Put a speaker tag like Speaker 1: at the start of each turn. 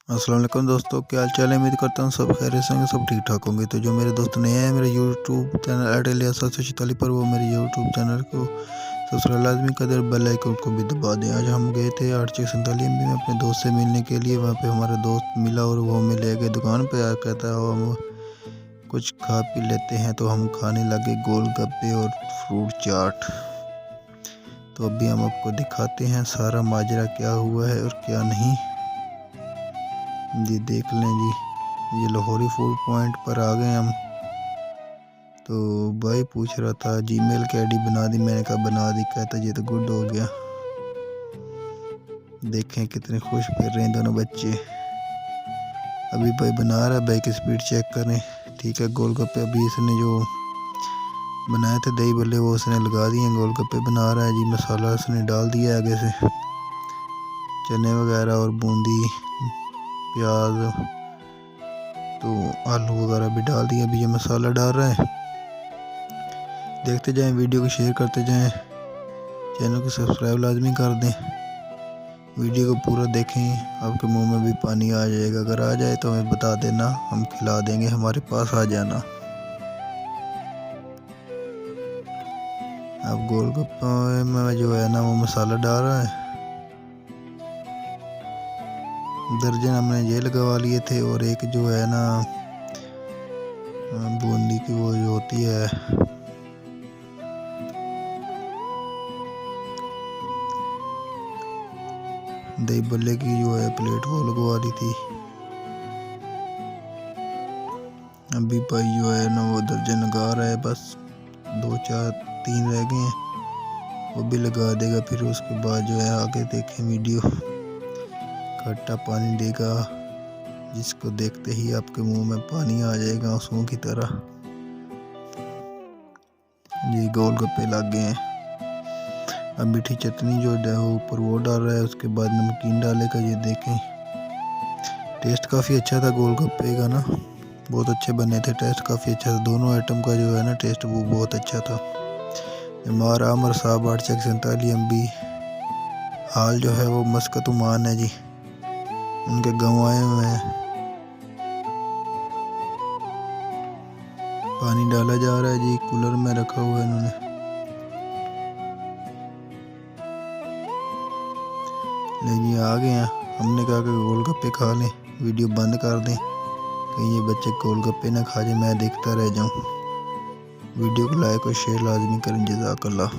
Speaker 1: अस्सलाम वालेकुम दोस्तों, क्या हाल चाल है। उम्मीद करता हूँ सब खैरियत से होंगे, सब ठीक ठाक होंगे। तो जो मेरे दोस्त नए हैं मेरे यूट्यूब चैनल एयरटेल या 744 पर, वो मेरे यूट्यूब चैनल को सब्सक्राइब लाजमी कर दें, बेल आइकन को भी दबा दें। आज हम गए थे 847 MB में अपने दोस्त से मिलने के लिए। वहाँ पे हमारा दोस्त मिला और वो हमें ले गए दुकान पे। आ कहता है हम कुछ खा पी लेते हैं, तो हम खाने लगे गोलगप्पे और फ्रूट चाट। तो अभी हम आपको दिखाते हैं सारा माजरा क्या हुआ है और क्या नहीं। जी देख लें जी, ये लाहौरी फूड पॉइंट पर आ गए हम। तो भाई पूछ रहा था जीमेल की आईडी बना दी, मैंने कहा बना दी। कहता ये तो गुड हो गया। देखें कितने खुश फिर रहे हैं दोनों बच्चे। अभी भाई बना रहा है, भाई की स्पीड चेक करें। ठीक है, गोलगप्पे अभी इसने जो बनाए थे दही बल्ले वो उसने लगा दिए, गोलगप्पे बना रहा है जी। मसाला उसने डाल दिया आगे से, चने वगैरह और बूंदी प्याज तो आलू वगैरह भी डाल दिया। अभी ये मसाला डाल रहा है। देखते जाएं, वीडियो को शेयर करते जाएं, चैनल को सब्सक्राइब लाजमी कर दें। वीडियो को पूरा देखें, आपके मुंह में भी पानी आ जाएगा। अगर आ जाए तो हमें बता देना, हम खिला देंगे, हमारे पास आ जाना। अब गोलगप्पे में जो है ना वो मसाला डाल रहा है। दर्जन हमने ये लगवा लिए थे और एक जो है ना बूंदी की वो जो होती है दही बल्ले की जो है प्लेट वो लगवा दी थी। अभी भाई जो है ना वो दर्जन लगा रहा है, बस 2 4 3 रह गए हैं, वो भी लगा देगा। फिर उसके बाद जो है आगे देखें वीडियो, खट्टा पानी देगा जिसको देखते ही आपके मुंह में पानी आ जाएगा आंसुओं की तरह। ये गोलगप्पे लग गए हैं। अब मीठी चटनी जो है वो ऊपर वो डाल रहा है, उसके बाद नमकीन डालेगा। ये देखें, टेस्ट काफ़ी अच्छा था गोलगप्पे का ना, बहुत अच्छे बने थे, टेस्ट काफ़ी अच्छा था। दोनों आइटम का जो है ना टेस्ट वो बहुत अच्छा था। इमार आमर साहब 847 MB हाल जो है वो मस्कत उमान है जी, उनके गाँव आए हुए हैं। पानी डाला जा रहा है जी, कूलर में रखा हुआ है इन्होंने। ले जी आ गए हैं। हमने कहा कि गोलगप्पे खा लें, वीडियो बंद कर दें, कहीं ये बच्चे गोलगप्पे ना खा जाए, मैं देखता रह जाऊं। वीडियो को लाइक और शेयर लाजमी करें। जज़ाकल्लाह।